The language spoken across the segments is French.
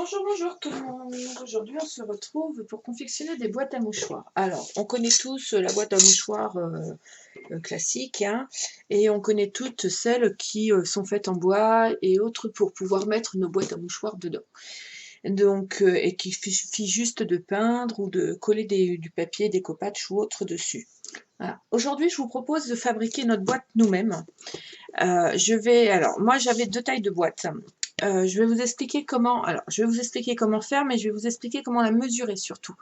Bonjour, bonjour tout le monde. Aujourd'hui, on se retrouve pour confectionner des boîtes à mouchoirs. Alors, on connaît tous la boîte à mouchoirs classique, hein, et on connaît toutes celles qui sont faites en bois et autres pour pouvoir mettre nos boîtes à mouchoirs dedans. Donc, et qu'il suffit juste de peindre ou de coller du papier, des copages ou autre dessus. Voilà. Aujourd'hui, je vous propose de fabriquer notre boîte nous-mêmes. Alors, moi, j'avais 2 tailles de boîte. Je vais vous expliquer comment faire, mais je vais vous expliquer comment la mesurer surtout.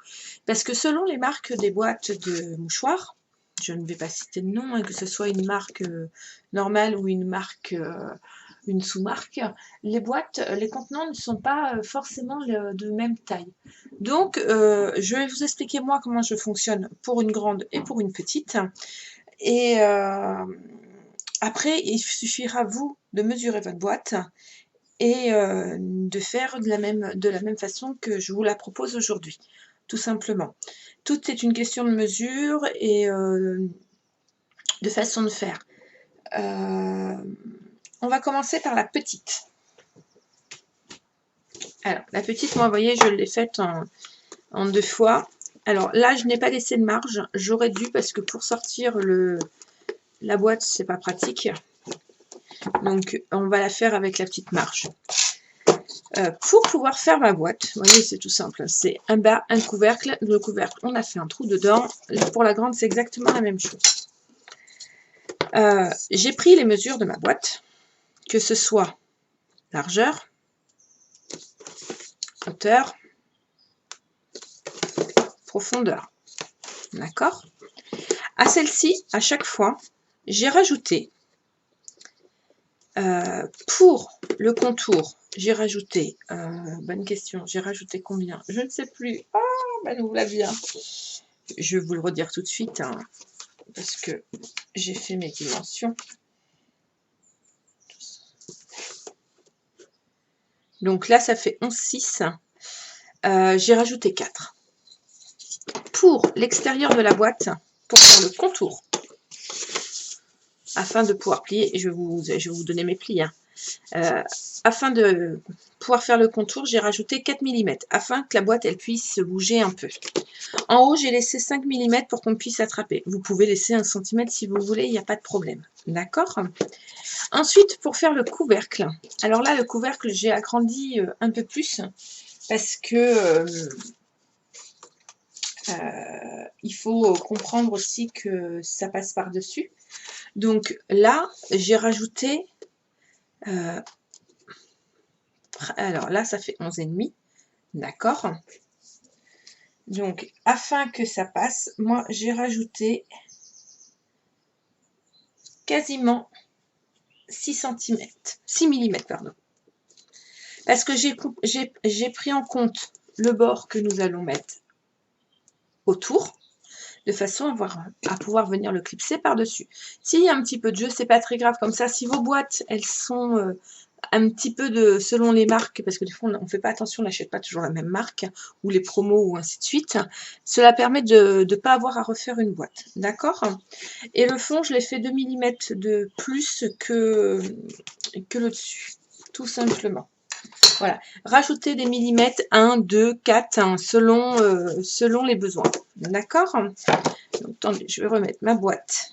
Parce que selon les marques des boîtes de mouchoirs, je ne vais pas citer de nom, hein, que ce soit une marque normale ou une marque, une sous-marque, les contenants ne sont pas forcément de même taille. Donc, je vais vous expliquer moi comment je fonctionne pour une grande et pour une petite. Et après, il suffira vous de mesurer votre boîte et de faire de la même façon que je vous la propose aujourd'hui, tout simplement. Tout est une question de mesure et de façon de faire. On va commencer par la petite. Alors, la petite, moi, vous voyez, je l'ai faite en 2 fois. Alors là, je n'ai pas laissé de marge. J'aurais dû, parce que pour sortir la boîte, c'est pas pratique. Donc, on va la faire avec la petite marge. Pour pouvoir faire ma boîte, vous voyez, c'est tout simple. C'est un bas, un couvercle. Le couvercle, on a fait un trou dedans. Pour la grande, c'est exactement la même chose. J'ai pris les mesures de ma boîte, que ce soit largeur, hauteur, profondeur. D'accord? À celle-ci, à chaque fois, j'ai rajouté, pour le contour, j'ai rajouté, bonne question, j'ai rajouté combien? Je ne sais plus. Ah, ben nous voilà bien. Je vais vous le redire tout de suite, hein, parce que j'ai fait mes dimensions. Donc là, ça fait 11,6. J'ai rajouté 4. Pour l'extérieur de la boîte, pour faire le contour, afin de pouvoir plier, je vais vous donner mes plis, hein. Afin de pouvoir faire le contour, j'ai rajouté 4 mm, afin que la boîte elle puisse bouger un peu. En haut, j'ai laissé 5 mm pour qu'on puisse attraper. Vous pouvez laisser 1 cm si vous voulez, il n'y a pas de problème. D'accord? Ensuite, pour faire le couvercle. Alors là, le couvercle, j'ai agrandi un peu plus parce que il faut comprendre aussi que ça passe par-dessus. Donc là, j'ai rajouté... alors là, ça fait 11,5. D'accord? Donc, afin que ça passe, moi, j'ai rajouté quasiment 6 cm, 6 mm, pardon. Parce que j'ai pris en compte le bord que nous allons mettre autour, de façon à pouvoir venir le clipser par-dessus. S'il y a un petit peu de jeu, c'est pas très grave. Comme ça, si vos boîtes, elles sont un petit peu selon les marques, parce que des fois, on ne fait pas attention, on n'achète pas toujours la même marque, ou les promos, ou ainsi de suite, cela permet de ne pas avoir à refaire une boîte. D'accord? Et le fond, je l'ai fait 2 mm de plus que le dessus, tout simplement. Voilà, rajoutez des millimètres, 1, 2, 4, hein, selon les besoins. D'accord? Attendez, je vais remettre ma boîte.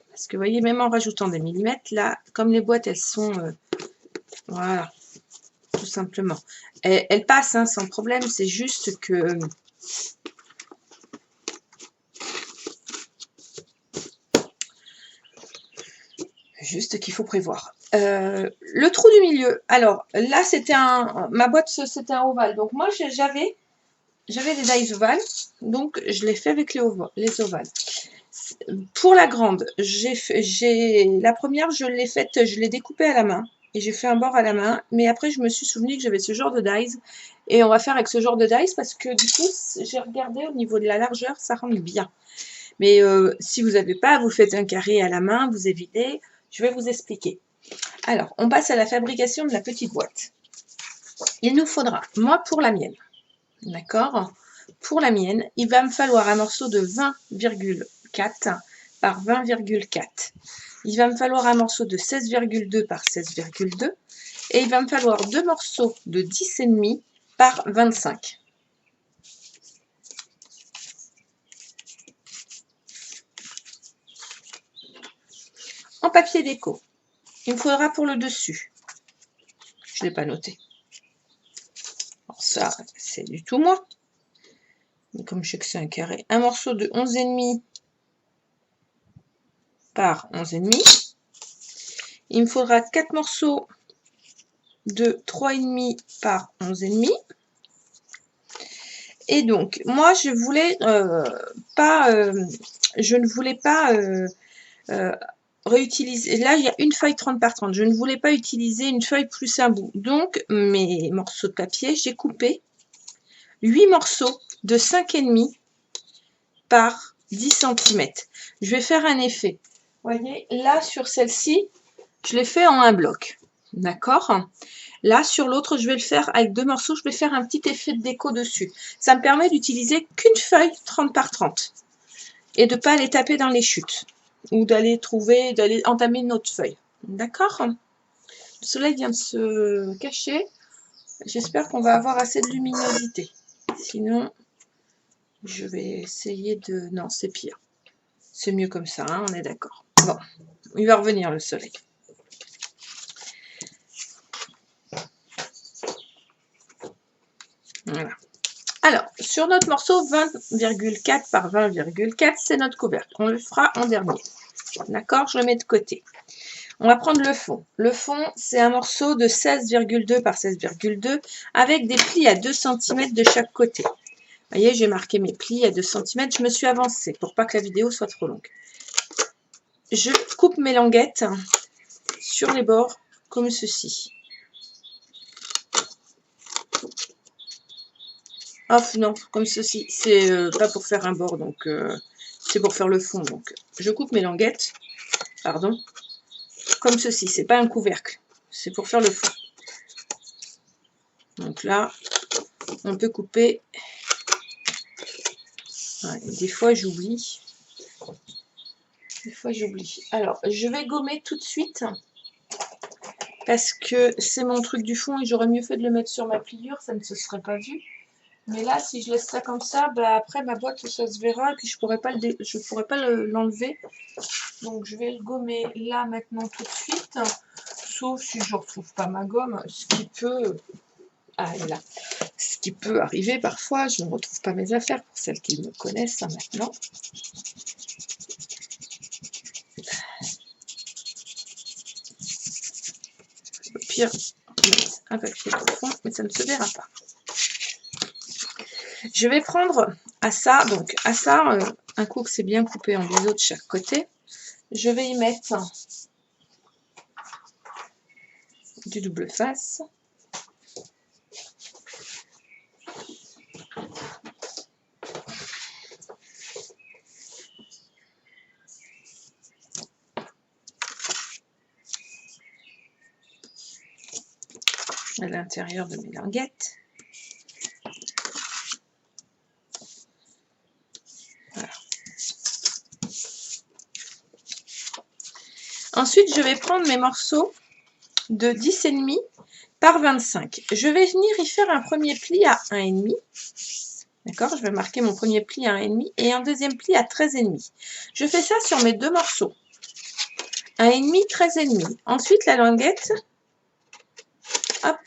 Parce que vous voyez, même en rajoutant des millimètres, là, comme les boîtes, elles sont... voilà, tout simplement. Elles passent hein, sans problème, c'est juste que... juste qu'il faut prévoir. Le trou du milieu. Alors, là, c'était ma boîte, c'était un ovale. Donc, moi, j'avais des dies ovales. Donc, je l'ai fait avec les ovales. Pour la grande, la première, je l'ai faite, je l'ai découpée à la main. Et j'ai fait un bord à la main. Mais après, je me suis souvenu que j'avais ce genre de dies. Et on va faire avec ce genre de dies parce que du coup, j'ai regardé au niveau de la largeur, ça rentre bien. Mais si vous n'avez pas, vous faites un carré à la main, vous évitez. Je vais vous expliquer. Alors, on passe à la fabrication de la petite boîte. Il nous faudra, moi pour la mienne, d'accord? Pour la mienne, il va me falloir un morceau de 20,4 par 20,4. Il va me falloir un morceau de 16,2 par 16,2 et il va me falloir deux morceaux de 10,5 par 25. En papier déco, il me faudra pour le dessus, je ne l'ai pas noté. Alors ça, c'est du tout moi. Mais comme je sais que c'est un carré, un morceau de 11,5 par 11,5. Il me faudra 4 morceaux de 3,5 par 11,5. Et donc, moi, je voulais je ne voulais pas réutiliser. Là, il y a une feuille 30 par 30. Je ne voulais pas utiliser une feuille plus un bout. Donc, mes morceaux de papier, j'ai coupé 8 morceaux de 5,5 par 10 cm. Je vais faire un effet. Vous voyez, là, sur celle-ci, je l'ai fait en un bloc. D'accord? Là, sur l'autre, je vais le faire avec deux morceaux. Je vais faire un petit effet de déco dessus. Ça me permet d'utiliser qu'une feuille 30 par 30 et de ne pas aller taper dans les chutes ou d'aller entamer une autre feuille. D'accord? Le soleil vient de se cacher. J'espère qu'on va avoir assez de luminosité. Sinon, je vais essayer de... Non, c'est pire. C'est mieux comme ça, hein, on est d'accord. Bon, il va revenir le soleil. Voilà. Alors, sur notre morceau 20,4 par 20,4, c'est notre couvercle. On le fera en dernier. D'accord? Je le mets de côté. On va prendre le fond. Le fond, c'est un morceau de 16,2 par 16,2 avec des plis à 2 cm de chaque côté. Vous voyez, j'ai marqué mes plis à 2 cm. Je me suis avancée pour pas que la vidéo soit trop longue. Je coupe mes languettes sur les bords comme ceci. Ah non, comme ceci. C'est pas pour faire un bord, donc c'est pour faire le fond. Donc je coupe mes languettes, pardon, comme ceci. C'est pas un couvercle, c'est pour faire le fond. Donc là, on peut couper. Ouais, des fois j'oublie. Alors, je vais gommer tout de suite parce que c'est mon truc du fond et j'aurais mieux fait de le mettre sur ma pliure, ça ne se serait pas vu. Mais là, si je laisse ça comme ça, bah après ma boîte, ça se verra et puis je pourrais pas l'enlever. Donc je vais le gommer là maintenant tout de suite. Sauf si je ne retrouve pas ma gomme, ce qui peut... Ah, là. Ce qui peut arriver parfois, je ne retrouve pas mes affaires pour celles qui me connaissent hein, maintenant. Au pire, un papier de fond, mais ça ne se verra pas. Je vais prendre à ça, donc à ça, un coup que c'est bien coupé en biseau de chaque côté, je vais y mettre du double face. À l'intérieur de mes languettes. Voilà. Ensuite, je vais prendre mes morceaux de 10,5 par 25. Je vais venir y faire un premier pli à 1,5. D'accord? Je vais marquer mon premier pli à 1,5 et un deuxième pli à 13,5. Je fais ça sur mes deux morceaux. 1,5, 13,5. Ensuite, la languette, hop,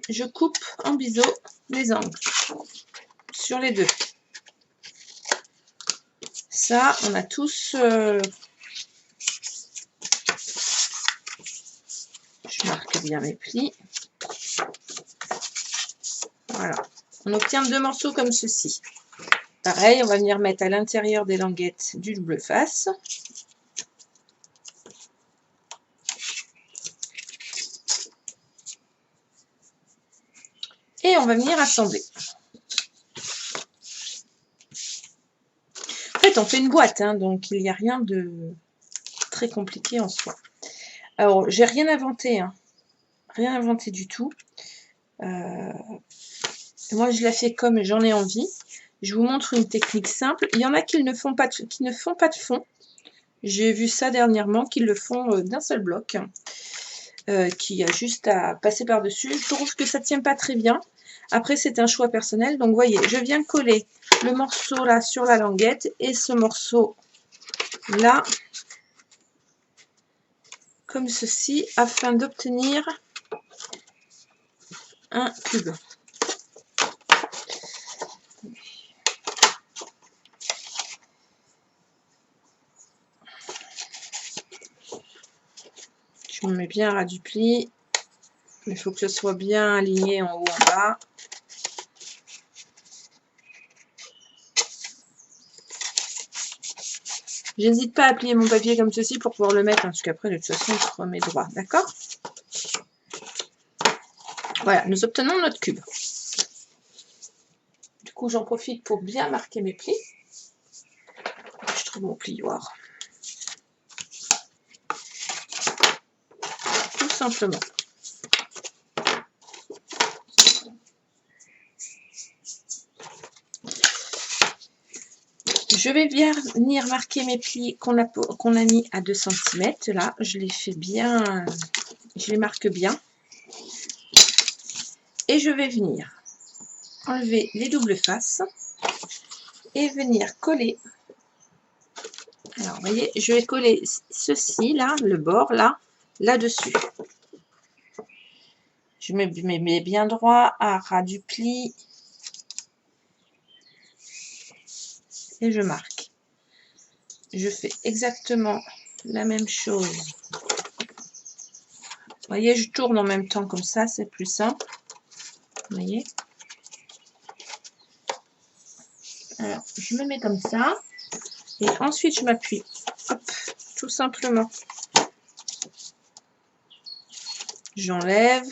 je coupe en biseau les angles sur les deux. Ça, on a tous... Je marque bien mes plis. Voilà. On obtient deux morceaux comme ceci. Pareil, on va venir mettre à l'intérieur des languettes du double face. Et on va venir assembler. En fait, on fait une boîte, hein, donc il n'y a rien de très compliqué en soi. Alors, j'ai rien inventé, hein. Rien inventé du tout. Moi, je la fais comme j'en ai envie. Je vous montre une technique simple. Il y en a qui ne font pas de fond. J'ai vu ça dernièrement, qu'ils le font d'un seul bloc, qui a juste à passer par-dessus. Je trouve que ça tient pas très bien. Après, c'est un choix personnel. Donc, vous voyez, je viens coller le morceau là sur la languette et ce morceau là, comme ceci, afin d'obtenir un cube. Je me mets bien à ras du pli. Il faut que ce soit bien aligné en haut, en bas. J'hésite pas à plier mon papier comme ceci pour pouvoir le mettre, hein, parce qu'après, de toute façon, il se remet droit. D'accord? Voilà, nous obtenons notre cube. Du coup, j'en profite pour bien marquer mes plis. Je trouve mon plioir. Tout simplement. Je vais bien venir marquer mes plis qu'on a mis à 2 cm. Là, je les fais bien, je les marque bien. Et je vais venir enlever les doubles faces et venir coller. Alors, vous voyez, je vais coller ceci, là, le bord, là-dessus. Je me mets bien droit à ras du pli. Et je marque. Je fais exactement la même chose. Vous voyez, je tourne en même temps comme ça, c'est plus simple. Vous voyez? Alors, je me mets comme ça. Et ensuite, je m'appuie. Hop, tout simplement. J'enlève.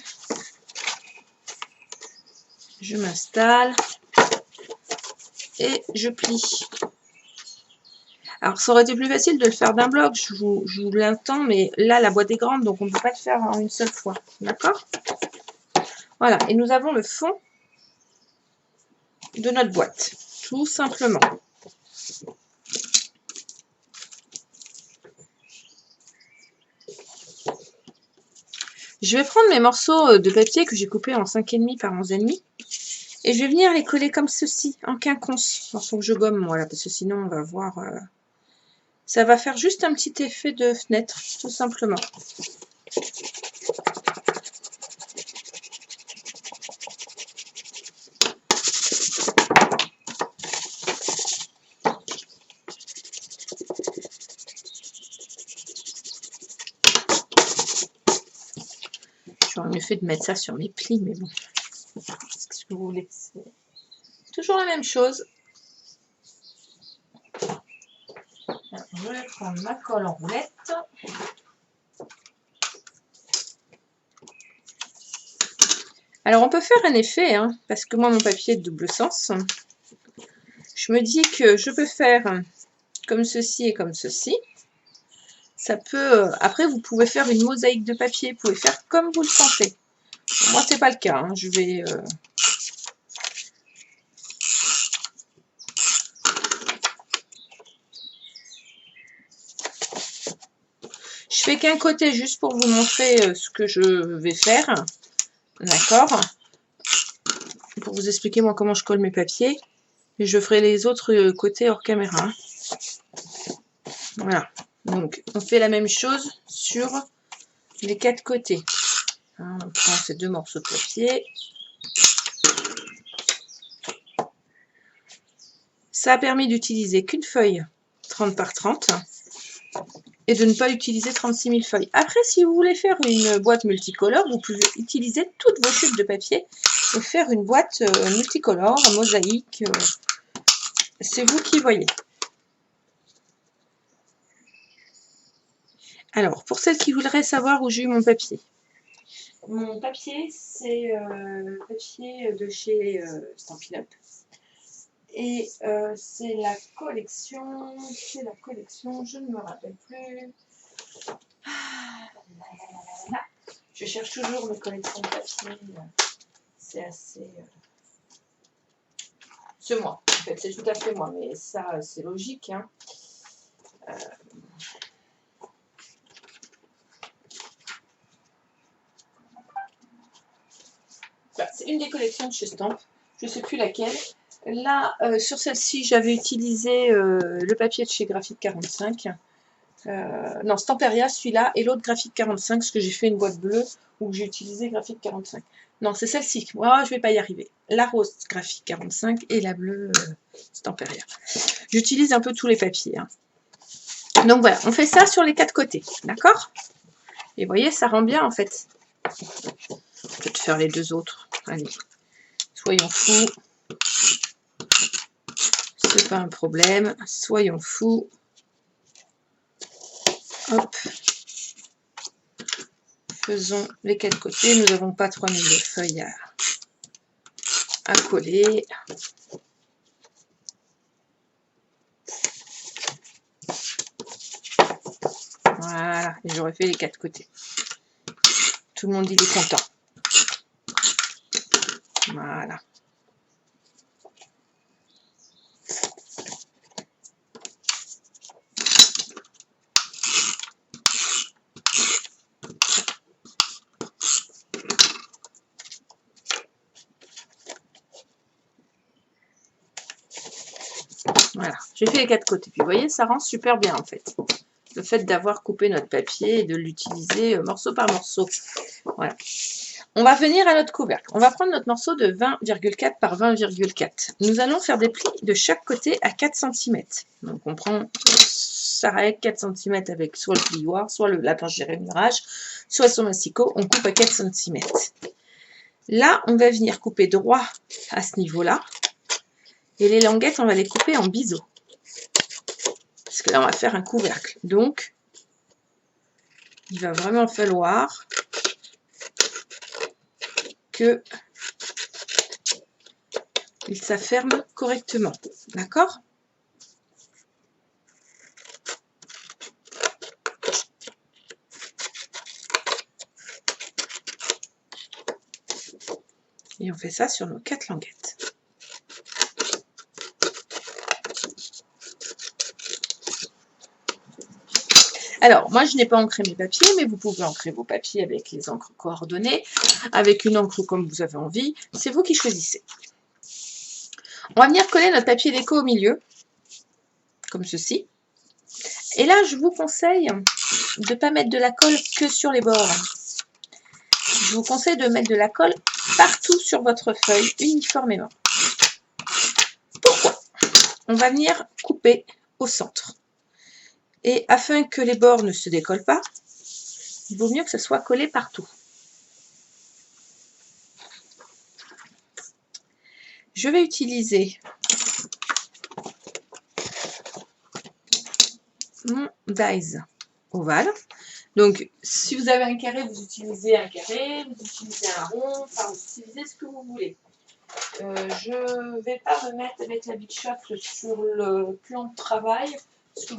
Je m'installe. Et je plie. Alors, ça aurait été plus facile de le faire d'un bloc, je vous l'entends, mais là, la boîte est grande, donc on ne peut pas le faire en une seule fois. D'accord? Voilà, et nous avons le fond de notre boîte, tout simplement. Je vais prendre mes morceaux de papier que j'ai coupés en 5,5 par 11,5 et je vais venir les coller comme ceci, en quinconce. Il faut que je gomme, moi, là, parce que sinon, on va voir... Ça va faire juste un petit effet de fenêtre, tout simplement. J'aurais mieux fait de mettre ça sur mes plis, mais bon. Qu'est-ce que vous voulez? C'est toujours la même chose. Alors, je vais prendre ma colle en roulette. Alors, on peut faire un effet, hein, parce que moi, mon papier est de double sens. Je me dis que je peux faire comme ceci et comme ceci. Ça peut... après, vous pouvez faire une mosaïque de papier. Vous pouvez faire comme vous le sentez. Moi, c'est pas le cas. Hein. Je vais... Je fais qu'un côté juste pour vous montrer ce que je vais faire. D'accord? Pour vous expliquer moi comment je colle mes papiers. Et je ferai les autres côtés hors caméra. Voilà. Donc, on fait la même chose sur les 4 côtés. On prend ces 2 morceaux de papier. Ça a permis d'utiliser qu'une feuille 30 par 30 et de ne pas utiliser 36 000 feuilles. Après, si vous voulez faire une boîte multicolore, vous pouvez utiliser toutes vos chutes de papier et faire une boîte multicolore, mosaïque. C'est vous qui voyez. Alors, pour celles qui voudraient savoir où j'ai eu mon papier. Mon papier, c'est le papier de chez Stampin' Up. Et c'est la collection, je ne me rappelle plus. Je cherche toujours mes collections de papier. C'est assez... c'est moi, en fait, c'est tout à fait moi, mais ça, c'est logique. Hein. c'est une des collections de chez Stamp. Je ne sais plus laquelle. Là, sur celle-ci, j'avais utilisé le papier de chez Graphique 45. Non, Stamperia, celui-là, et l'autre Graphique 45, parce que j'ai fait une boîte bleue où j'ai utilisé Graphique 45. Non, c'est celle-ci. Moi, je vais pas y arriver. La rose Graphique 45 et la bleue Stamperia. J'utilise un peu tous les papiers. Hein. Donc voilà, on fait ça sur les 4 côtés. D'accord? Et vous voyez, ça rend bien en fait. Je vais te faire les 2 autres. Allez, soyons fous. C'est pas un problème. Soyons fous. Hop. Faisons les 4 côtés. Nous n'avons pas 3000 feuilles à coller. Voilà. Et j'aurais fait les 4 côtés. Tout le monde il est content. Voilà. Voilà, j'ai fait les 4 côtés. Puis vous voyez, ça rend super bien en fait. Le fait d'avoir coupé notre papier et de l'utiliser morceau par morceau. Voilà. On va venir à notre couvercle. On va prendre notre morceau de 20,4 par 20,4. Nous allons faire des plis de chaque côté à 4 cm. Donc on prend sa règle 4 cm avec soit le plioir, soit la planche de rémurage, soit son massicot. On coupe à 4 cm. Là, on va venir couper droit à ce niveau-là. Et les languettes, on va les couper en biseau. Parce que là, on va faire un couvercle. Donc, il va vraiment falloir que il s'afferme correctement. D'accord? Et on fait ça sur nos 4 languettes. Alors, moi, je n'ai pas ancré mes papiers, mais vous pouvez ancrer vos papiers avec les encres coordonnées, avec une encre comme vous avez envie. C'est vous qui choisissez. On va venir coller notre papier déco au milieu, comme ceci. Et là, je vous conseille de ne pas mettre de la colle que sur les bords. Je vous conseille de mettre de la colle partout sur votre feuille, uniformément. Pourquoi? On va venir couper au centre. Et afin que les bords ne se décollent pas, il vaut mieux que ce soit collé partout. Je vais utiliser mon dies ovale. Donc, si vous avez un carré, vous utilisez un carré, vous utilisez un rond, enfin, vous utilisez ce que vous voulez. Je ne vais pas me mettre avec la Big Shot sur le plan de travail, parce que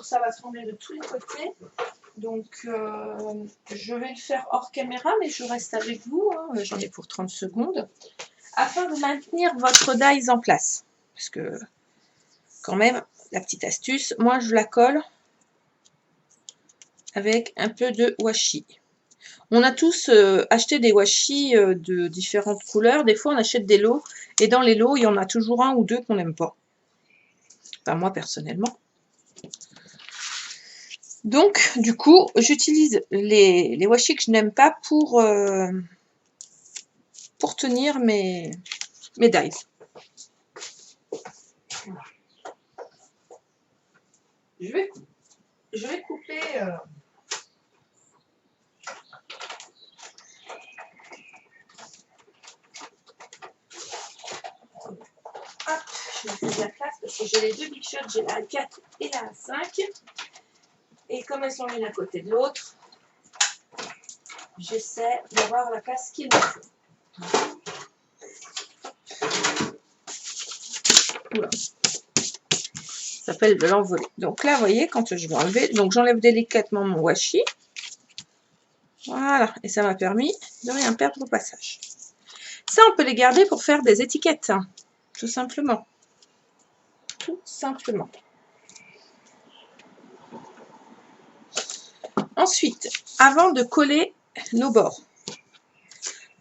ça va trembler de tous les côtés. Donc, je vais le faire hors caméra, mais je reste avec vous, hein, j'en ai pour 30 secondes, afin de maintenir votre dies en place. Parce que, quand même, la petite astuce, moi je la colle avec un peu de washi. On a tous acheté des washi de différentes couleurs. Des fois, on achète des lots. Et dans les lots, il y en a toujours un ou deux qu'on n'aime pas. Enfin, moi, personnellement. Donc, du coup, j'utilise les washi que je n'aime pas pour tenir mes dies. Voilà. Je vais couper... Hop, je vais faire de la place parce que j'ai les 2 Big Shots, j'ai la 4 et la 5. Et comme elles sont l'une à côté de l'autre, j'essaie d'avoir la place qu'il me faut. Oula. Ça s'appelle de l'envoler. Donc là, vous voyez, quand je vais enlever, donc j'enlève délicatement mon washi. Voilà, et ça m'a permis de rien perdre au passage. Ça, on peut les garder pour faire des étiquettes, hein, tout simplement. Tout simplement. Ensuite, avant de coller nos bords,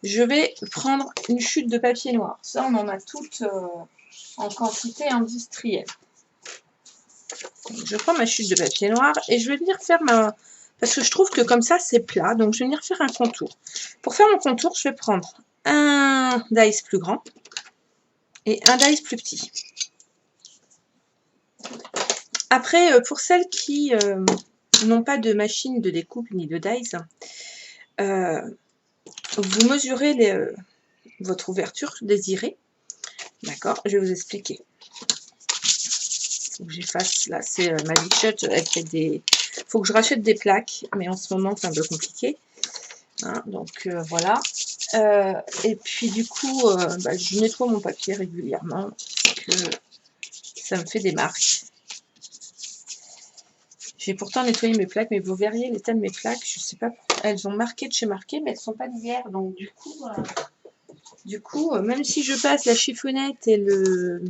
je vais prendre une chute de papier noir. Ça, on en a toutes en quantité industrielle. Donc, je prends ma chute de papier noir et je vais venir faire ma... Parce que je trouve que comme ça, c'est plat. Donc, je vais venir faire un contour. Pour faire mon contour, je vais prendre un dice plus grand et un dice plus petit. Après, pour celles qui n'ont pas de machine de découpe ni de dice, vous mesurez votre ouverture désirée. D'accord, je vais vous expliquer. Faut que j'efface, là, c'est ma Big Shot. Elle fait des... faut que je rachète des plaques, mais en ce moment, c'est un peu compliqué. Hein, donc, voilà. Et puis, du coup, je nettoie mon papier régulièrement, parce que ça me fait des marques. J'ai pourtant nettoyé mes plaques, mais vous verriez l'état de mes plaques. Je sais pas pourquoi. Elles ont marqué de chez marqué, mais elles ne sont pas d'hier. Donc, du coup, même si je passe la chiffonnette et le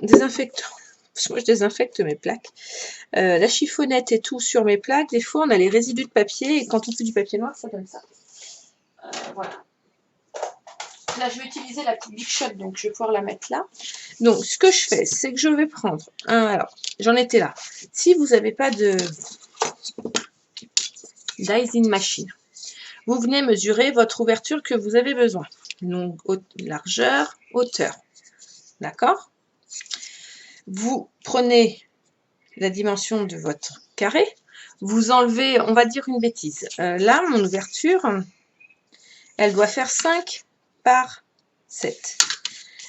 désinfectant, parce que moi je désinfecte mes plaques, la chiffonnette et tout sur mes plaques, des fois on a les résidus de papier et quand on fait du papier noir, ça donne ça. Voilà. Là, je vais utiliser la petite Big Shot, donc je vais pouvoir la mettre là. Donc, ce que je fais, c'est que je vais prendre un... Alors, j'en étais là. Si vous n'avez pas de dicing machine, vous venez mesurer votre ouverture que vous avez besoin. Donc, largeur, hauteur. D'accord? Vous prenez la dimension de votre carré. Vous enlevez, on va dire une bêtise. Là, mon ouverture, elle doit faire 5 par 7.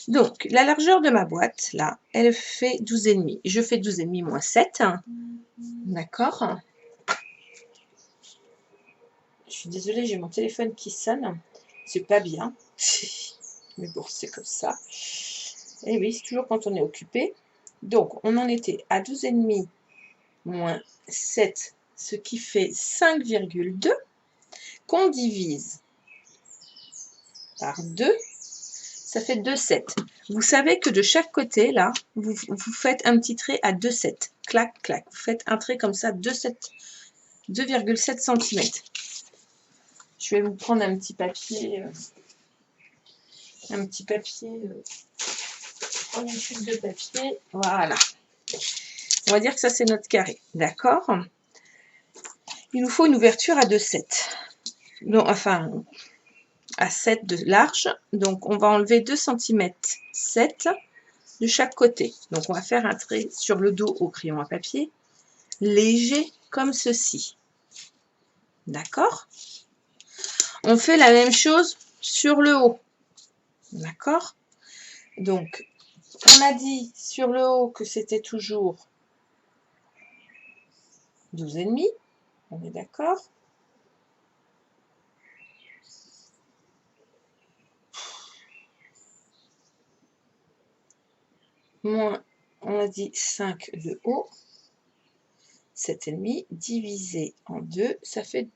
Donc, la largeur de ma boîte, là, elle fait 12,5. Je fais 12,5 moins 7. D'accord? Je suis désolée, j'ai mon téléphone qui sonne. C'est pas bien. Mais bon, c'est comme ça. Et oui, c'est toujours quand on est occupé. Donc, on en était à 12,5 moins 7, ce qui fait 5,2, qu'on divise par 2, ça fait 2,7. Vous savez que de chaque côté, là, vous faites un petit trait à 2,7. Clac, clac. Vous faites un trait comme ça, 2,7 cm. Je vais vous prendre un petit papier, une chute de papier. Voilà. On va dire que ça, c'est notre carré. D'accord? Il nous faut une ouverture à 2,7. Donc, enfin, à 7 de large. Donc, on va enlever 2 cm 7 de chaque côté. Donc, on va faire un trait sur le dos au crayon à papier, léger comme ceci. D'accord? On fait la même chose sur le haut. D'accord? Donc, on a dit sur le haut que c'était toujours 12,5. On est d'accord? Moins, on a dit 5 de haut. 7,5 divisé en 2, ça fait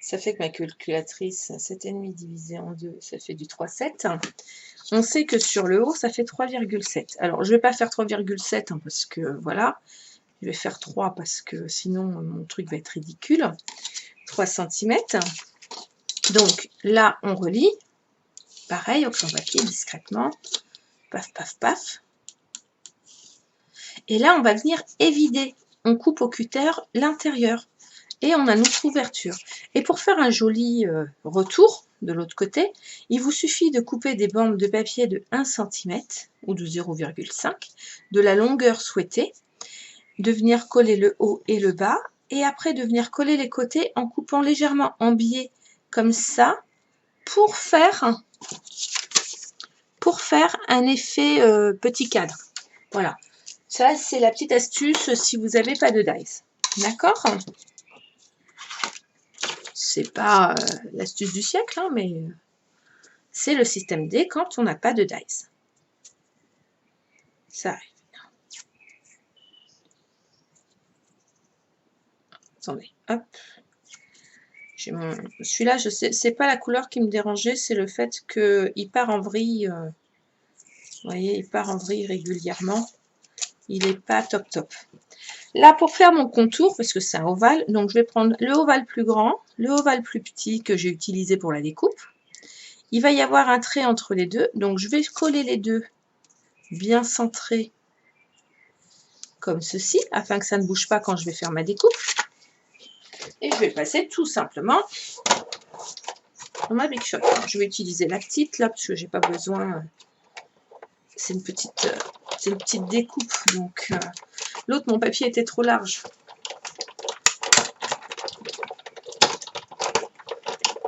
que ma calculatrice, 7,5 divisé en 2, ça fait du 3,7. On sait que sur le haut, ça fait 3,7. Alors, je ne vais pas faire 3,7 hein, parce que, voilà, je vais faire 3 parce que sinon, mon truc va être ridicule. 3 cm. Donc, là, on relie. Pareil, au crayon papier, discrètement. Paf, paf, paf. Et là, on va venir évider. On coupe au cutter l'intérieur. Et on a notre ouverture. Et pour faire un joli retour de l'autre côté, il vous suffit de couper des bandes de papier de 1 cm ou de 0,5 de la longueur souhaitée, de venir coller le haut et le bas, et après de venir coller les côtés en coupant légèrement en biais comme ça pour faire un effet petit cadre. Voilà. Ça, c'est la petite astuce si vous n'avez pas de dice. D'accord ? C'est pas l'astuce du siècle, hein, mais c'est le système D quand on n'a pas de dice. Ça arrive. Attendez, hop. Celui-là, je sais, c'est pas la couleur qui me dérangeait, c'est le fait qu'il part en vrille. Vous voyez, il part en vrille régulièrement. Il n'est pas top top. Là, pour faire mon contour, parce que c'est un ovale, donc je vais prendre le ovale plus grand, le ovale plus petit que j'ai utilisé pour la découpe. Il va y avoir un trait entre les deux, donc je vais coller les deux bien centrés comme ceci, afin que ça ne bouge pas quand je vais faire ma découpe. Et je vais passer tout simplement dans ma Big Shot. Je vais utiliser la petite là, parce que j'ai pas besoin, c'est une petite découpe, donc l'autre, mon papier était trop large.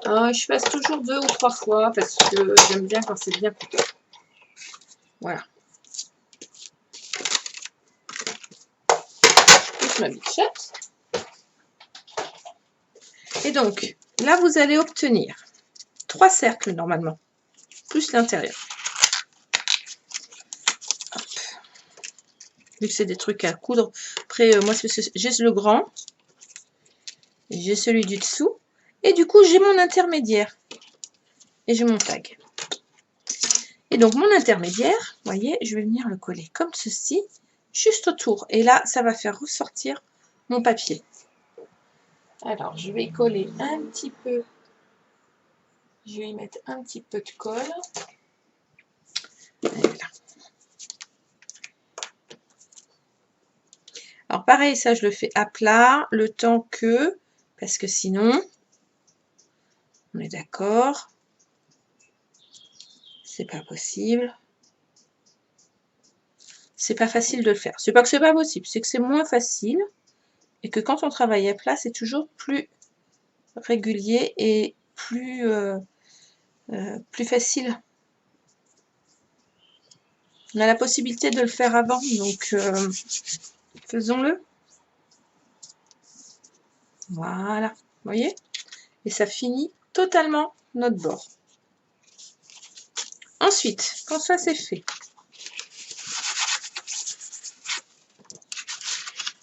Je passe toujours 2 ou 3 fois parce que j'aime bien quand c'est bien coupé. Voilà. Plus ma Big Shot. Et donc, là, vous allez obtenir 3 cercles normalement, plus l'intérieur. Vu que c'est des trucs à coudre. Après, moi, j'ai le grand, j'ai celui du dessous, et du coup, j'ai mon intermédiaire. Et j'ai mon tag. Et donc, mon intermédiaire, vous voyez, je vais venir le coller comme ceci, juste autour. Et là, ça va faire ressortir mon papier. Alors, je vais coller un petit peu. Je vais y mettre un petit peu de colle. Voilà. Alors, pareil, ça, je le fais à plat, le temps que, parce que sinon, on est d'accord, c'est pas possible. C'est pas facile de le faire. C'est pas que c'est pas possible, c'est que c'est moins facile. Et que quand on travaille à plat, c'est toujours plus régulier et plus facile. On a la possibilité de le faire avant, donc faisons-le. Voilà, vous voyez? Et ça finit totalement notre bord. Ensuite, quand ça c'est fait,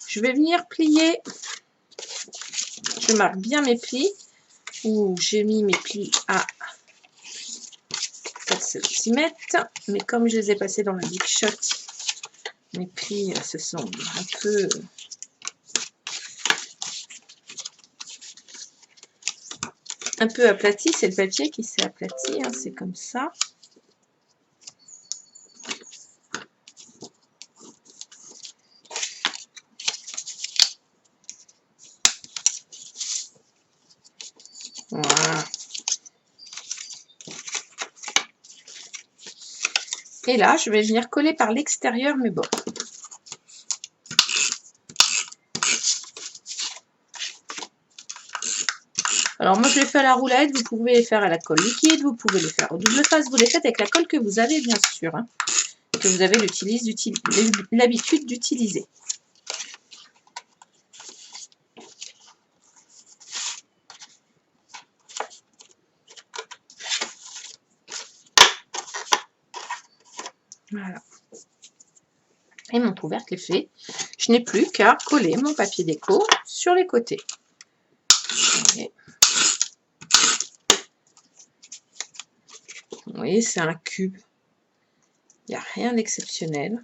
je vais venir plier. Je marque bien mes plis, où j'ai mis mes plis à 4 cm, mais comme je les ai passés dans la Big Shot, mes plis se sont un peu aplati, c'est le papier qui s'est aplati, hein, c'est comme ça. Voilà. Et là, je vais venir coller par l'extérieur mes bords. Alors moi je les fais à la roulette, vous pouvez les faire à la colle liquide, vous pouvez les faire au double face, vous les faites avec la colle que vous avez bien sûr, hein, que vous avez l'habitude d'utiliser. Voilà. Et mon couvercle est fait. Je n'ai plus qu'à coller mon papier déco sur les côtés. Okay. Vous voyez, c'est un cube. Il n'y a rien d'exceptionnel.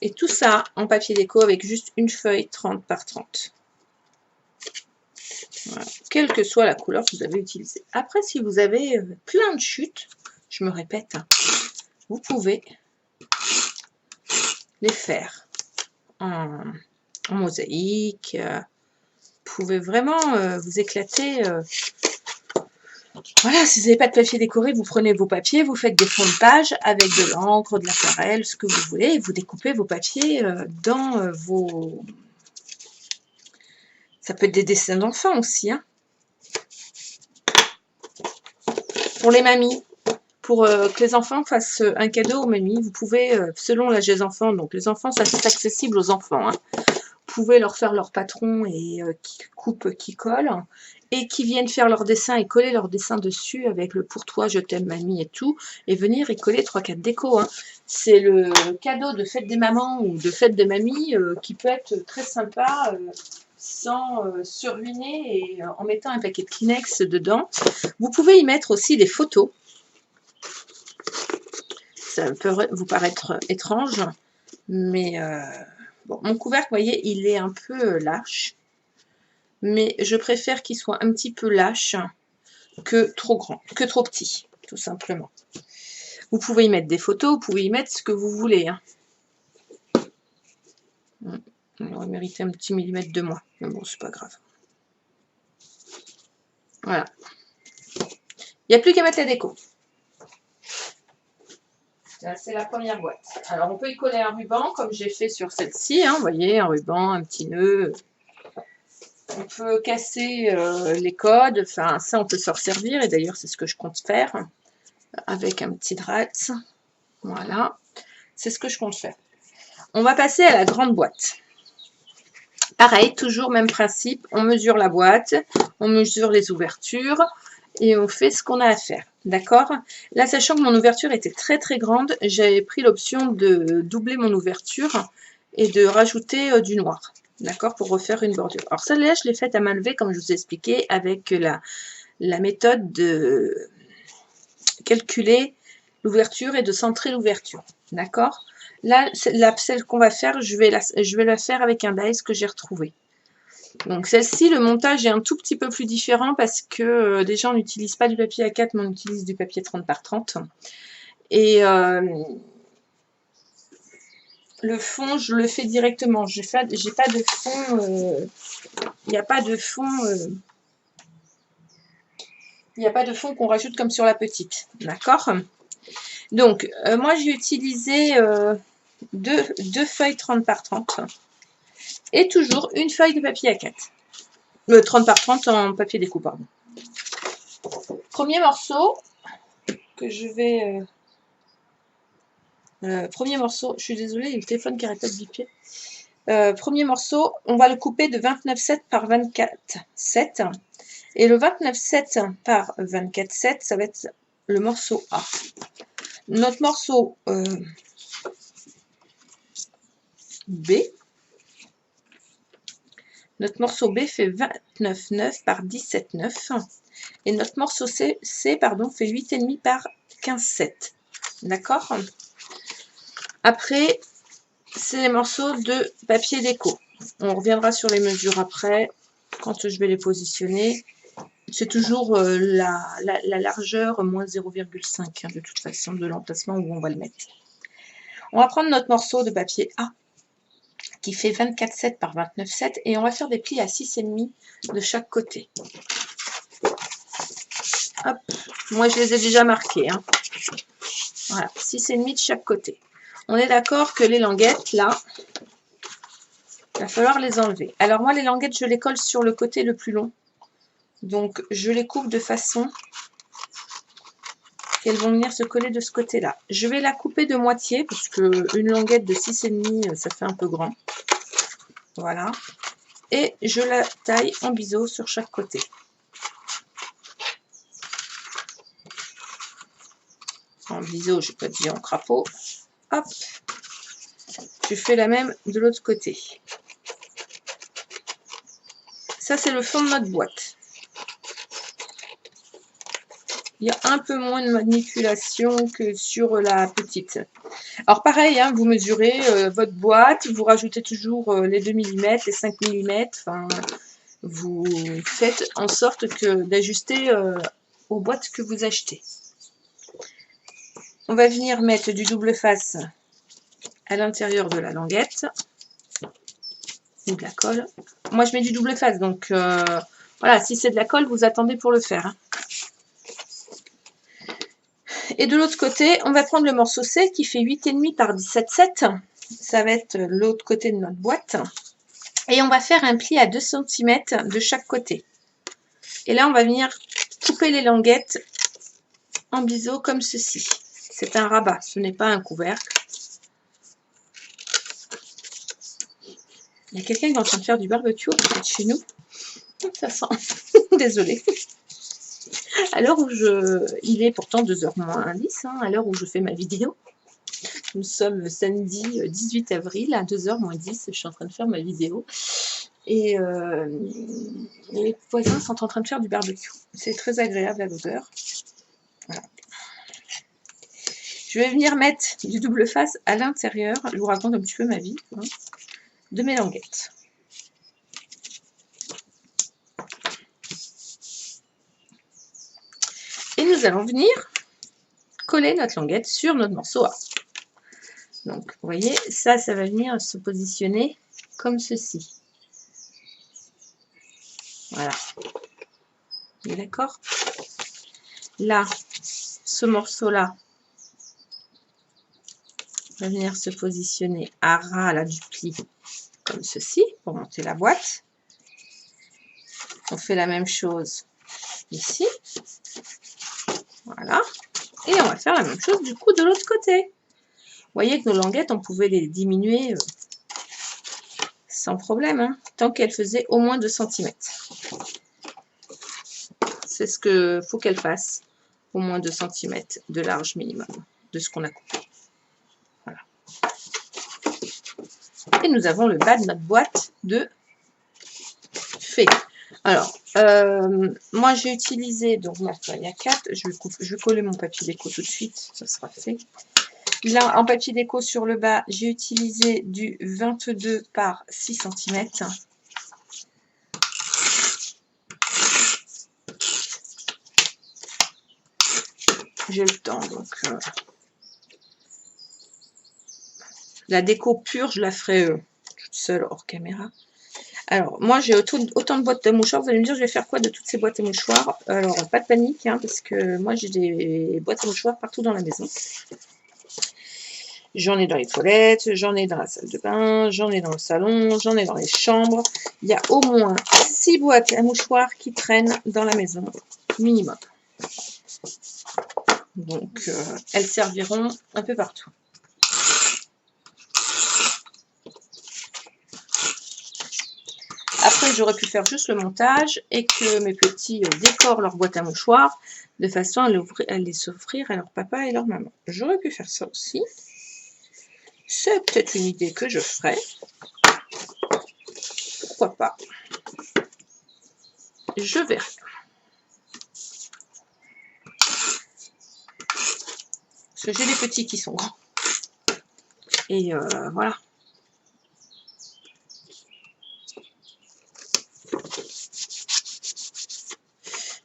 Et tout ça en papier déco avec juste une feuille 30 par 30. Voilà. Quelle que soit la couleur que vous avez utilisée. Après, si vous avez plein de chutes, je me répète, hein, vous pouvez les faire en mosaïque. Vous pouvez vraiment vous éclater. Voilà, si vous n'avez pas de papier décoré, vous prenez vos papiers, vous faites des fonds de page avec de l'encre, de l'aquarelle, ce que vous voulez, et vous découpez vos papiers dans vos... Ça peut être des dessins d'enfants aussi, hein. Pour les mamies, pour que les enfants fassent un cadeau aux mamies, vous pouvez, selon l'âge des enfants, donc les enfants, ça c'est accessible aux enfants, hein. Vous pouvez leur faire leur patron et qui coupe, qui colle, et qui viennent faire leur dessin et coller leur dessin dessus avec le pour toi, je t'aime mamie et tout, et venir y coller 3-4 décos, hein. C'est le cadeau de fête des mamans ou de fête des mamies qui peut être très sympa sans se ruiner et en mettant un paquet de Kleenex dedans. Vous pouvez y mettre aussi des photos. Ça peut vous paraître étrange, mais bon, mon couvercle, vous voyez, il est un peu lâche. Mais je préfère qu'il soit un petit peu lâche que trop grand, que trop petit, tout simplement. Vous pouvez y mettre des photos, vous pouvez y mettre ce que vous voulez. Hein. On aurait mérité un petit millimètre de moins, mais bon, c'est pas grave. Voilà. Il n'y a plus qu'à mettre la déco. C'est la première boîte. Alors, on peut y coller un ruban, comme j'ai fait sur celle-ci. Hein, vous voyez, un ruban, un petit nœud. On peut casser les codes. Enfin, ça, on peut s'en servir. Et d'ailleurs, c'est ce que je compte faire. Avec un petit Drax. Voilà. C'est ce que je compte faire. On va passer à la grande boîte. Pareil, toujours même principe. On mesure la boîte. On mesure les ouvertures. Et on fait ce qu'on a à faire. D'accord? Là, sachant que mon ouverture était très très grande, j'avais pris l'option de doubler mon ouverture et de rajouter du noir. D'accord? Pour refaire une bordure. Alors celle-là, je l'ai faite à main levée, comme je vous ai expliqué, avec la méthode de calculer l'ouverture et de centrer l'ouverture. D'accord? Là, celle qu'on va faire, je vais la faire avec un dies que j'ai retrouvé. Donc celle-ci, le montage est un tout petit peu plus différent parce que déjà on n'utilise pas du papier A4 mais on utilise du papier 30 par 30. Et le fond, je le fais directement. J'ai pas de fond. Il n'y a pas de fond. Il n'y a pas de fond qu'on rajoute comme sur la petite. D'accord? Donc moi j'ai utilisé deux feuilles 30 par 30. Et toujours une feuille de papier A4. 30 par 30 en papier déco, pardon. Premier morceau que je vais... premier morceau, je suis désolée, il y a le téléphone qui arrête pas de biper. Premier morceau, on va le couper de 29,7 par 24,7. Et le 29,7 par 24,7, ça va être le morceau A. Notre morceau B. Notre morceau B fait 29,9 par 17,9. Et notre morceau C pardon, fait 8,5 par 15,7. D'accord? Après, c'est les morceaux de papier déco. On reviendra sur les mesures après, quand je vais les positionner. C'est toujours la largeur moins 0,5 hein, de toute façon de l'emplacement où on va le mettre. On va prendre notre morceau de papier A qui fait 24,7 par 29,7 et on va faire des plis à 6,5 de chaque côté. Hop, moi je les ai déjà marqués. Hein. Voilà, 6,5 de chaque côté. On est d'accord que les languettes, là, il va falloir les enlever. Alors moi, les languettes, je les colle sur le côté le plus long. Donc, je les coupe de façon qu'elles vont venir se coller de ce côté-là. Je vais la couper de moitié, parce qu'une languette de 6,5, ça fait un peu grand. Voilà. Et je la taille en biseau sur chaque côté. En biseau, je n'ai pas dit en crapaud. Hop. Je fais la même de l'autre côté. Ça, c'est le fond de notre boîte. Il y a un peu moins de manipulation que sur la petite. Alors pareil, hein, vous mesurez votre boîte, vous rajoutez toujours les 2 mm, les 5 mm. Enfin, vous faites en sorte d'ajuster aux boîtes que vous achetez. On va venir mettre du double face à l'intérieur de la languette. Ou de la colle. Moi, je mets du double face, donc voilà, si c'est de la colle, vous attendez pour le faire. Hein. Et de l'autre côté, on va prendre le morceau C qui fait 8,5 par 17,7. Ça va être l'autre côté de notre boîte. Et on va faire un pli à 2 cm de chaque côté. Et là, on va venir couper les languettes en biseau comme ceci. C'est un rabat, ce n'est pas un couvercle. Il y a quelqu'un qui est en train de faire du barbecue près de chez nous. Ça sent. Désolée. À l'heure où il est pourtant 2h moins 10, hein, à l'heure où je fais ma vidéo. Nous sommes samedi 18 avril à 2h moins 10. Je suis en train de faire ma vidéo. Et les voisins sont en train de faire du barbecue. C'est très agréable à l'odeur. Voilà. Je vais venir mettre du double face à l'intérieur. Je vous raconte un petit peu ma vie hein, de mes languettes. Et nous allons venir coller notre languette sur notre morceau A. Donc, vous voyez, ça va venir se positionner comme ceci. Voilà. Vous êtes d'accord? Là, ce morceau-là va venir se positionner à ras là, du pli, comme ceci, pour monter la boîte. On fait la même chose ici. Voilà. Et on va faire la même chose du coup de l'autre côté. Vous voyez que nos languettes, on pouvait les diminuer sans problème, hein, tant qu'elles faisaient au moins 2 cm. C'est ce qu'il faut qu'elles fassent, au moins 2 cm de large minimum de ce qu'on a coupé. Voilà. Et nous avons le bas de notre boîte de fait. Alors, moi j'ai utilisé, donc il y a 4, je vais coller mon papier déco tout de suite, ça sera fait. Là, en papier déco sur le bas, j'ai utilisé du 22 par 6 cm. J'ai le temps, donc la déco pure, je la ferai toute seule hors caméra. Alors, moi j'ai autant de boîtes à mouchoirs. Vous allez me dire, je vais faire quoi de toutes ces boîtes à mouchoirs? Alors, pas de panique, hein, parce que moi j'ai des boîtes à mouchoirs partout dans la maison. J'en ai dans les toilettes, j'en ai dans la salle de bain, j'en ai dans le salon, j'en ai dans les chambres. Il y a au moins 6 boîtes à mouchoirs qui traînent dans la maison, minimum. Donc, elles serviront un peu partout. Après, j'aurais pu faire juste le montage et que mes petits décorent leur boîte à mouchoirs de façon à les offrir à leur papa et leur maman. J'aurais pu faire ça aussi. C'est peut-être une idée que je ferai. Pourquoi pas? Je verrai. Parce que j'ai des petits qui sont grands. Et voilà.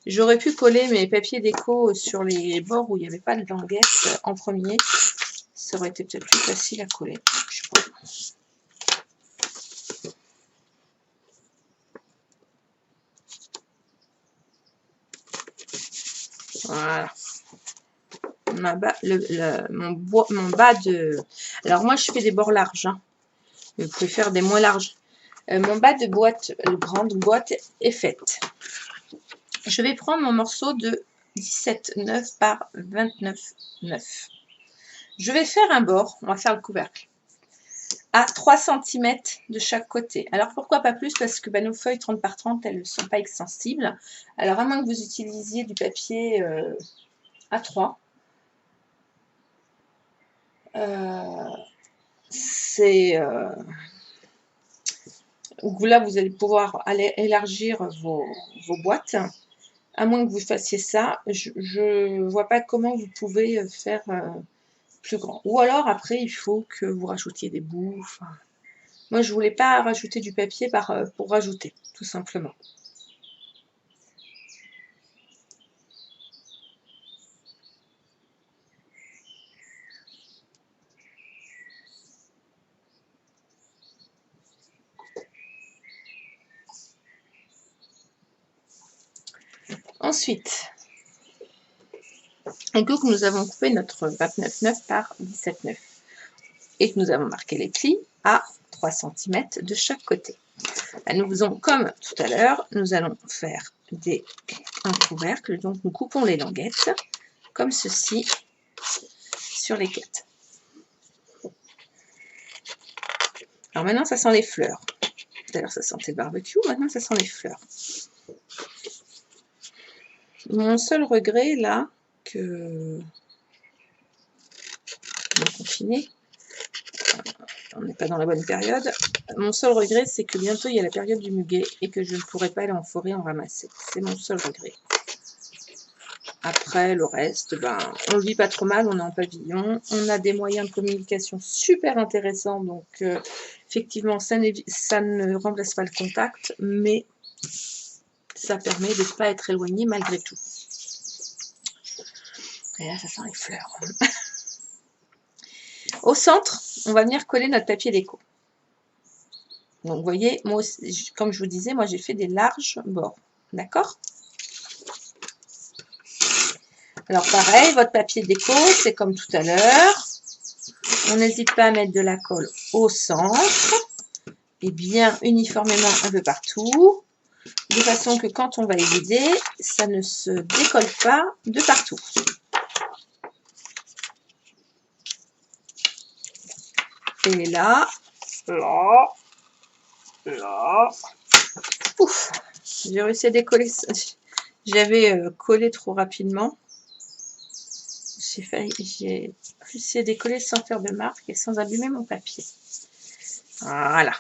J'aurais pu coller mes papiers déco sur les bords où il n'y avait pas de languette en premier. Ça aurait été peut-être plus facile à coller. Je sais pas. Voilà. Mon bas de... Alors moi je fais des bords larges. Hein. Vous pouvez faire des moins larges. Mon bas de boîte, grande boîte est faite. Je vais prendre mon morceau de 17,9 par 29,9. Je vais faire un bord, on va faire le couvercle, à 3 cm de chaque côté. Alors pourquoi pas plus? Parce que nos feuilles 30 par 30, elles ne sont pas extensibles. Alors à moins que vous utilisiez du papier A3, là vous allez pouvoir aller élargir vos boîtes. À moins que vous fassiez ça, je ne vois pas comment vous pouvez faire plus grand. Ou alors après, il faut que vous rajoutiez des bouts. Enfin, moi, je voulais pas rajouter du papier pour rajouter, tout simplement. Ensuite, un coup que nous avons coupé notre 29,9 par 17,9 et que nous avons marqué les plis à 3 cm de chaque côté. Nous faisons comme tout à l'heure, nous allons faire un couvercle, donc nous coupons les languettes comme ceci sur les 4. Alors maintenant ça sent les fleurs. Tout à l'heure ça sentait le barbecue, maintenant ça sent les fleurs. Mon seul regret là, que on est confiné, on n'est pas dans la bonne période. Mon seul regret, c'est que bientôt il y a la période du muguet et que je ne pourrai pas aller en forêt en ramasser. C'est mon seul regret. Après, le reste, ben, on le vit pas trop mal, on est en pavillon, on a des moyens de communication super intéressants, donc effectivement, ça ne remplace pas le contact, mais ça permet de ne pas être éloigné malgré tout. Et là, ça sent les fleurs. Au centre, on va venir coller notre papier déco. Donc, vous voyez, moi, comme je vous disais, moi, j'ai fait des larges bords. D'accord? Alors, pareil, votre papier déco, c'est comme tout à l'heure. On n'hésite pas à mettre de la colle au centre et bien uniformément un peu partout, de façon que quand on va évider, ça ne se décolle pas de partout. Et là, ouf, j'ai réussi à décoller. J'avais collé trop rapidement. J'ai réussi à décoller sans faire de marque et sans abîmer mon papier. Voilà.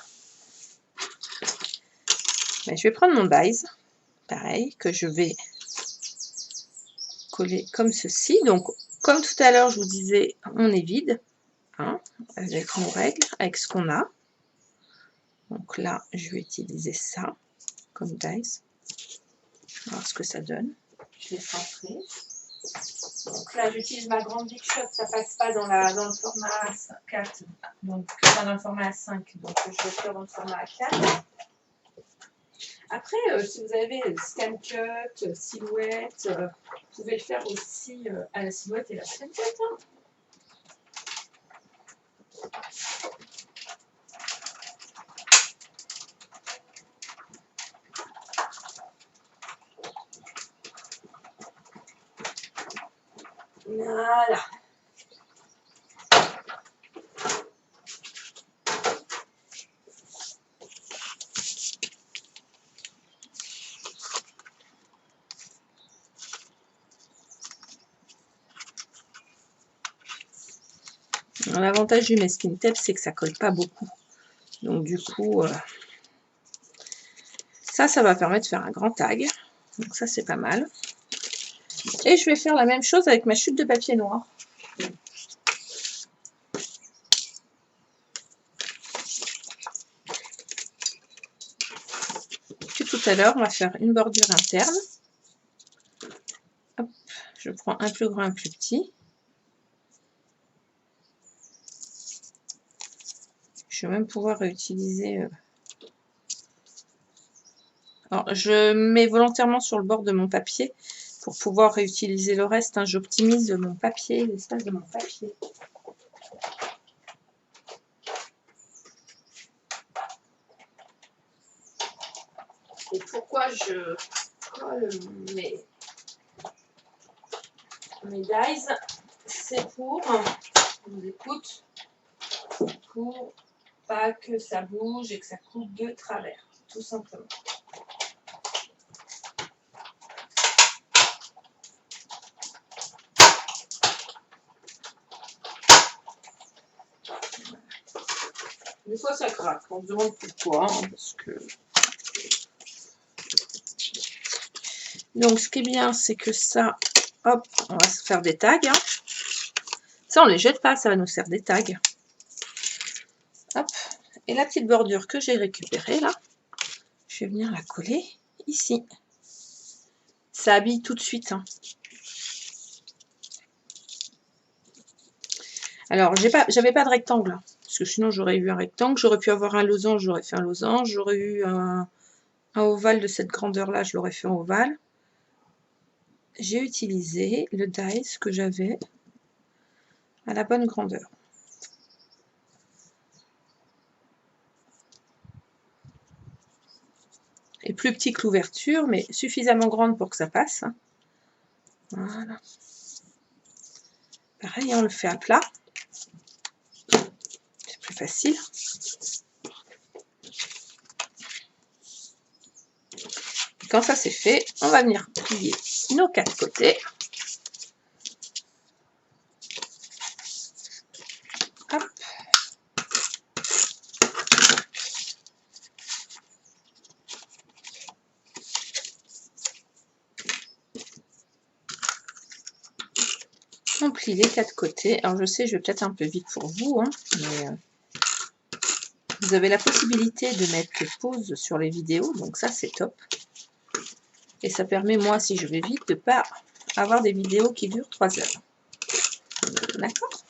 Ben, je vais prendre mon dies, pareil, que je vais coller comme ceci. Donc, comme tout à l'heure, je vous disais, on est vide, hein, avec nos règles, avec ce qu'on a. Donc là, je vais utiliser ça comme dies. On va voir ce que ça donne. Je l'ai centré. Donc là, j'utilise ma grande Big Shot, ça passe pas dans le format 4, donc pas dans le format 5, donc je vais faire dans le format 4. Après, si vous avez scan cut, silhouette, vous pouvez le faire aussi à la silhouette et la scan cut. Hein. Voilà. L'avantage du masking tape, c'est que ça colle pas beaucoup. Donc du coup, ça va permettre de faire un grand tag. Donc ça, c'est pas mal. Et je vais faire la même chose avec ma chute de papier noir. Que tout à l'heure, on va faire une bordure interne. Hop, je prends un plus grand, un plus petit. Je vais même pouvoir réutiliser... Alors, je mets volontairement sur le bord de mon papier pour pouvoir réutiliser le reste. Hein. J'optimise mon papier, l'espace de mon papier. Et pourquoi je colle mes dies, c'est pour, je vous écoute, pour pas que ça bouge et que ça coupe de travers, tout simplement. Des fois ça craque, on se demande pourquoi, hein, parce que... Donc ce qui est bien, c'est que ça, hop, on va se faire des tags. Hein. Ça, on ne les jette pas, ça va nous faire des tags. Hop, et la petite bordure que j'ai récupérée là, je vais venir la coller ici. Ça habille tout de suite. Hein. Alors, j'avais pas de rectangle, hein, parce que sinon j'aurais eu un rectangle. J'aurais pu avoir un losange, j'aurais fait un losange. J'aurais eu un ovale de cette grandeur-là, je l'aurais fait en ovale. J'ai utilisé le dies que j'avais à la bonne grandeur. Et plus petit que l'ouverture, mais suffisamment grande pour que ça passe. Hein. Voilà. Pareil, on le fait à plat. C'est plus facile. Et quand ça c'est fait, on va venir plier nos 4 côtés. Hop. plie les 4 côtés. Alors je sais, je vais peut-être un peu vite pour vous, hein, mais vous avez la possibilité de mettre pause sur les vidéos, donc ça c'est top. Et ça permet, moi, si je vais vite, de ne pas avoir des vidéos qui durent 3 heures. D'accord?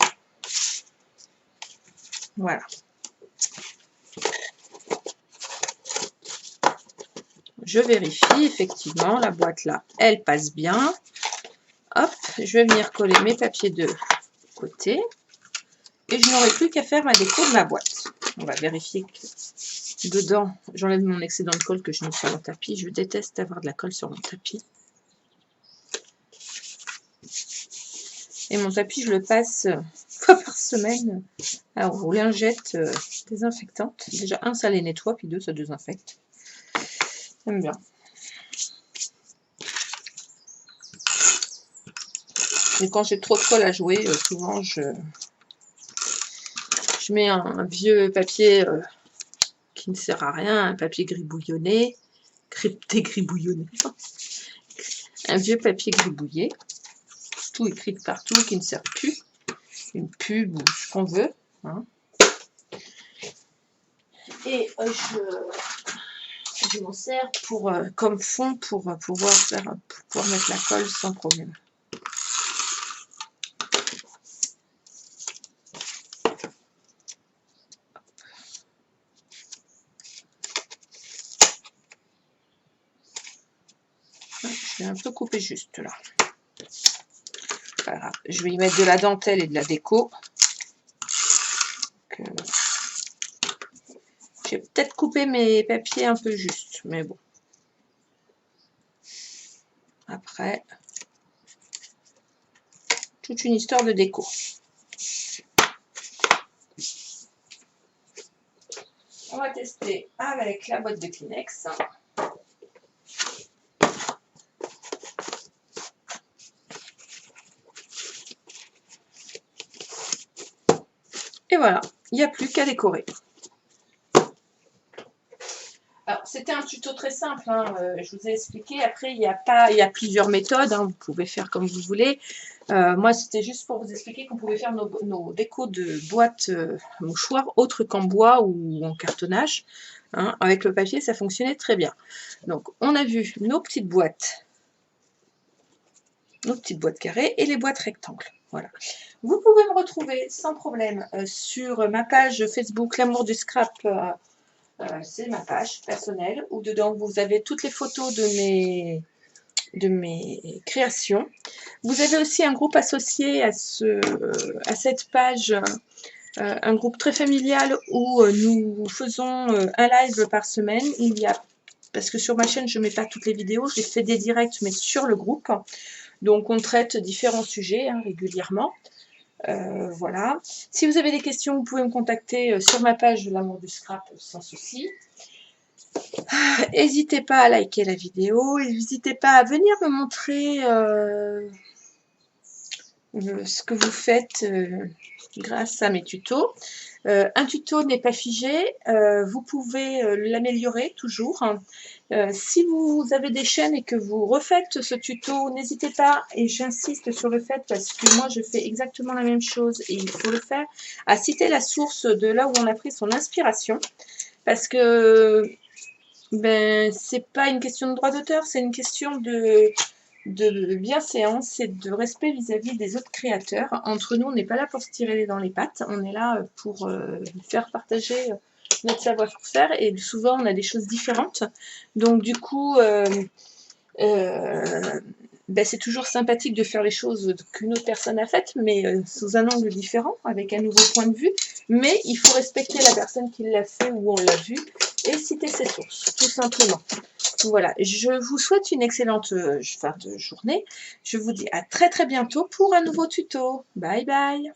Voilà. Je vérifie, effectivement, la boîte là, elle passe bien. Hop, je vais venir coller mes papiers de côté. Et je n'aurai plus qu'à faire ma déco de ma boîte. On va vérifier que dedans, j'enlève mon excédent de colle que je mets sur mon tapis. Je déteste avoir de la colle sur mon tapis. Et mon tapis, je le passe une fois par semaine aux lingettes désinfectantes. Déjà, un, ça les nettoie, puis deux, ça désinfecte. J'aime bien. Et quand j'ai trop de colle à jouer, souvent, je mets un vieux papier qui ne sert à rien, un papier gribouillonné, dégribouillonné, un vieux papier gribouillé, tout écrit partout, qui ne sert plus, une pub ou ce qu'on veut. Hein. Et je m'en sers pour, comme fond pour pouvoir mettre la colle sans problème. Je vais un peu couper juste là. Pas grave. Je vais y mettre de la dentelle et de la déco. J'ai peut-être coupé mes papiers un peu juste, mais bon. Après, toute une histoire de déco. On va tester avec la boîte de Kleenex. Et voilà, il n'y a plus qu'à décorer. Alors, c'était un tuto très simple, hein, je vous ai expliqué. Après, il y a plusieurs méthodes, hein, vous pouvez faire comme vous voulez. Moi, c'était juste pour vous expliquer qu'on pouvait faire nos décos de boîtes mouchoirs autres qu'en bois ou en cartonnage. Hein. Avec le papier, ça fonctionnait très bien. Donc, on a vu nos petites boîtes carrées et les boîtes rectangles. Voilà. Vous pouvez me retrouver sans problème sur ma page Facebook L'amour du scrap. C'est ma page personnelle où dedans vous avez toutes les photos de mes créations. Vous avez aussi un groupe associé à cette page, un groupe très familial où nous faisons un live par semaine. Parce que sur ma chaîne je ne mets pas toutes les vidéos, j'ai fait des directs mais sur le groupe. Donc on traite différents sujets hein, régulièrement. Voilà. Si vous avez des questions, vous pouvez me contacter sur ma page de L'amour du scrap sans souci. N'hésitez pas à liker la vidéo, n'hésitez pas à venir me montrer ce que vous faites grâce à mes tutos. Un tuto n'est pas figé, vous pouvez l'améliorer toujours. Si vous avez des chaînes et que vous refaites ce tuto, n'hésitez pas, et j'insiste sur le fait parce que moi je fais exactement la même chose et il faut le faire, à citer la source de là où on a pris son inspiration, parce que c'est pas une question de droit d'auteur, c'est une question de bienséance et de respect vis-à-vis des autres créateurs. Entre nous, on n'est pas là pour se tirer dans les pattes, on est là pour faire partager notre savoir-faire et souvent on a des choses différentes. Donc du coup, c'est toujours sympathique de faire les choses qu'une autre personne a faites, mais sous un angle différent, avec un nouveau point de vue. Mais il faut respecter la personne qui l'a fait ou on l'a vu et citer ses sources, tout simplement. Voilà, je vous souhaite une excellente fin de journée. Je vous dis à très très bientôt pour un nouveau tuto. Bye bye.